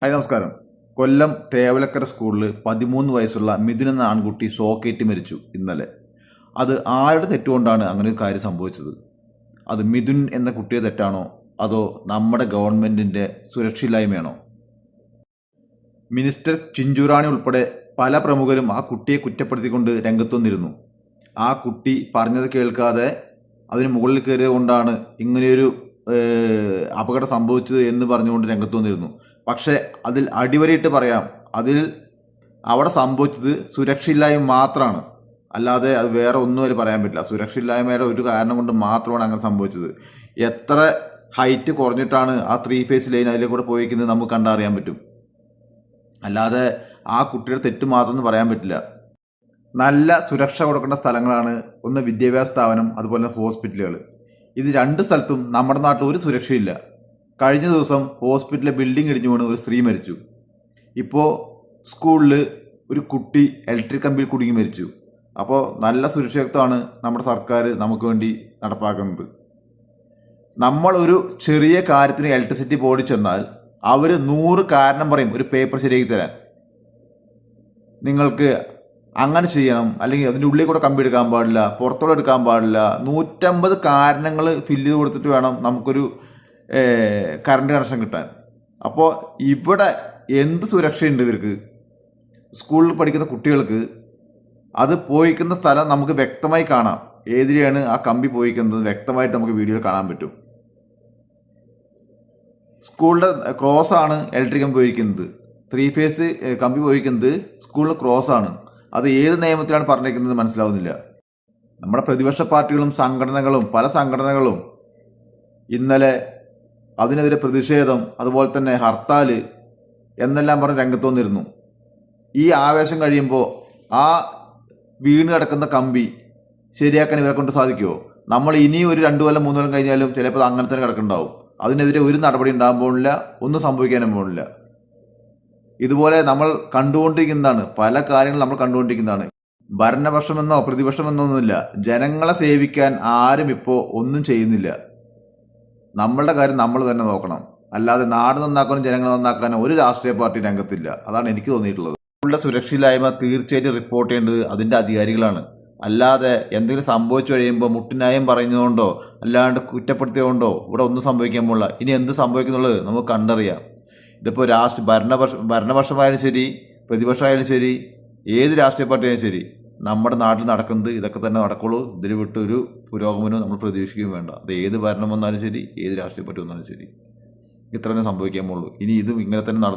Hi നമസ്കാരം. കൊല്ലം തേവലക്കര സ്കൂളിൽ 13 വയസ്സുള്ള മിഥുൻ എന്ന ആൺകുട്ടി ഷോക്കേറ്റ് മരിച്ചു ഇന്നലെ. അത് ആരുടെ തെറ്റുകൊണ്ടാണ് അങ്ങനെ ഒരു കാര്യം സംഭവിച്ചത്? അത് മിഥുൻ എന്ന കുട്ടിയെ തെറ്റാണോ അതോ നമ്മുടെ ഗവൺമെൻറ്റിൻ്റെ സുരക്ഷയില്ലായ്മയാണോ? മിനിസ്റ്റർ ചിഞ്ചുറാണി ഉൾപ്പെടെ പല പ്രമുഖരും ആ കുട്ടിയെ കുറ്റപ്പെടുത്തിക്കൊണ്ട് രംഗത്ത് വന്നിരുന്നു. ആ കുട്ടി പറഞ്ഞത് കേൾക്കാതെ അതിന് മുകളിൽ കയറിയത് കൊണ്ടാണ് ഇങ്ങനെയൊരു അപകടം സംഭവിച്ചത് എന്ന് പറഞ്ഞുകൊണ്ട് രംഗത്ത് വന്നിരുന്നു. പക്ഷേ അതിൽ അടിവരയിട്ട് പറയാം, അവിടെ സംഭവിച്ചത് സുരക്ഷയില്ലായ്മ മാത്രമാണ്. അല്ലാതെ അത് വേറെ ഒന്നും അതിൽ പറയാൻ പറ്റില്ല. സുരക്ഷയില്ലായ്മയുടെ ഒരു കാരണം കൊണ്ട് മാത്രമാണ് അങ്ങനെ സംഭവിച്ചത്. എത്ര ഹൈറ്റ് കുറഞ്ഞിട്ടാണ് ആ 3 ഫേസ് ലൈൻ അതിലെ കൂടെ പോയിരിക്കുന്നത് നമുക്ക് കണ്ടറിയാൻ പറ്റും. അല്ലാതെ ആ കുട്ടിയുടെ തെറ്റ് മാത്രം പറയാൻ പറ്റില്ല. നല്ല സുരക്ഷ കൊടുക്കേണ്ട സ്ഥലങ്ങളാണ് ഒന്ന് വിദ്യാഭ്യാസ സ്ഥാപനം, അതുപോലെ ഹോസ്പിറ്റലുകൾ. ഇത് രണ്ട് സ്ഥലത്തും നമ്മുടെ നാട്ടിൽ ഒരു സുരക്ഷയില്ല. കഴിഞ്ഞ ദിവസം ഹോസ്പിറ്റലിലെ ബിൽഡിംഗ് ഇടിഞ്ഞു വീണ് ഒരു സ്ത്രീ മരിച്ചു. ഇപ്പോൾ സ്കൂളിൽ ഒരു കുട്ടി ഇലക്ട്രിക് കമ്പിയിൽ കുടുങ്ങി മരിച്ചു. അപ്പോൾ നല്ല സുരക്ഷിതത്വമാണ് നമ്മുടെ സർക്കാർ നമുക്ക് വേണ്ടി നടപ്പാക്കുന്നത്. നമ്മൾ ഒരു ചെറിയ കാര്യത്തിന് ഇലക്ട്രിസിറ്റി ബോർഡിൽ ചെന്നാൽ അവർ 100 കാരണം പറയും ഒരു പേപ്പർ ശരിയാക്കി തരാൻ. നിങ്ങൾക്ക് അങ്ങനെ ചെയ്യണം, അല്ലെങ്കിൽ അതിൻ്റെ ഉള്ളിൽ കൂടെ കമ്പി എടുക്കാൻ പാടില്ല, പുറത്തോടെ എടുക്കാൻ പാടില്ല, 150 കാരണങ്ങൾ ഫില്ല് ചെയ്ത് കൊടുത്തിട്ട് വേണം നമുക്കൊരു കറണ്ട് കണക്ഷൻ കിട്ടാൻ. അപ്പോൾ ഇവിടെ എന്ത് സുരക്ഷയുണ്ട് ഇവർക്ക്? സ്കൂളിൽ പഠിക്കുന്ന കുട്ടികൾക്ക് അത് പോയിക്കുന്ന സ്ഥലം നമുക്ക് വ്യക്തമായി കാണാം. ഏതിലെയാണ് ആ കമ്പി പോയിക്കുന്നത് വ്യക്തമായിട്ട് നമുക്ക് വീഡിയോയിൽ കാണാൻ പറ്റും. സ്കൂളിൻ്റെ ക്രോസാണ് ഇലക്ട്രിക് കമ്പി പോയിരിക്കുന്നത്. 3 ഫേസ് കമ്പി പോയിരിക്കുന്നത് സ്കൂളിൽ ക്രോസാണ്. അത് ഏത് നിയമത്തിലാണ് പറഞ്ഞിരിക്കുന്നത് മനസ്സിലാവുന്നില്ല. നമ്മുടെ പ്രതിപക്ഷ പാർട്ടികളും സംഘടനകളും പല സംഘടനകളും ഇന്നലെ അതിനെതിരെ പ്രതിഷേധം, അതുപോലെ തന്നെ ഹർത്താൽ എന്നെല്ലാം പറഞ്ഞ് രംഗത്ത് വന്നിരുന്നു. ഈ ആവേശം കഴിയുമ്പോൾ ആ വീണ് കിടക്കുന്ന കമ്പി ശരിയാക്കാൻ ഇവരെ കൊണ്ട് സാധിക്കുമോ? നമ്മൾ ഇനി ഒരു 2 കൊല്ലം 3 കൊല്ലം കഴിഞ്ഞാലും ചിലപ്പോൾ അങ്ങനെ തന്നെ കിടക്കുന്നുണ്ടാവും. അതിനെതിരെ ഒരു നടപടി ഉണ്ടാകാൻ പോകുന്നില്ല, ഒന്നും സംഭവിക്കാനും പോകുന്നില്ല. ഇതുപോലെ നമ്മൾ കണ്ടുകൊണ്ടിരിക്കുന്നതാണ്, പല കാര്യങ്ങളും നമ്മൾ കണ്ടുകൊണ്ടിരിക്കുന്നതാണ്. ഭരണപക്ഷമെന്നോ പ്രതിപക്ഷമെന്നോ ഒന്നുമില്ല. ജനങ്ങളെ സേവിക്കാൻ ആരും ഇപ്പോൾ ഒന്നും ചെയ്യുന്നില്ല. നമ്മളുടെ കാര്യം നമ്മൾ തന്നെ നോക്കണം. അല്ലാതെ നാട് നന്നാക്കാനും ജനങ്ങളെ നന്നാക്കാനും ഒരു രാഷ്ട്രീയ പാർട്ടി രംഗത്തില്ല. അതാണ് എനിക്ക് തോന്നിയിട്ടുള്ളത്. സ്കൂളിലെ സുരക്ഷയില്ലായ്മ തീർച്ചയായിട്ടും റിപ്പോർട്ട് ചെയ്യേണ്ടത് അതിൻ്റെ അധികാരികളാണ്. അല്ലാതെ എന്തെങ്കിലും സംഭവിച്ചു കഴിയുമ്പോൾ മുട്ടിന്യായം പറയുന്നതുകൊണ്ടോ അല്ലാണ്ട് കുറ്റപ്പെടുത്തിയതുകൊണ്ടോ ഇവിടെ ഒന്നും സംഭവിക്കാൻ പോകില്ല. ഇനി എന്ത് സംഭവിക്കുന്നുള്ളത് നമുക്ക് കണ്ടറിയാം. ഇതിപ്പോൾ ഭരണപക്ഷമായാലും ശരി, പ്രതിപക്ഷമായാലും ശരി, ഏത് രാഷ്ട്രീയ പാർട്ടിയായാലും ശരി, നമ്മുടെ നാട്ടിൽ നടക്കുന്നത് ഇതൊക്കെ തന്നെ നടക്കുള്ളൂ. ഇതിൽ വിട്ടൊരു പുരോഗമനവും നമ്മൾ പ്രതീക്ഷിക്കുകയും വേണ്ട. അത് ഏത് ഭരണം വന്നാലും ശരി, ഏത് രാഷ്ട്രീയ പാർട്ടി വന്നാലും ശരി, ഇത്ര തന്നെ സംഭവിക്കാൻ പോകുള്ളൂ. ഇനി ഇതും ഇങ്ങനെ തന്നെ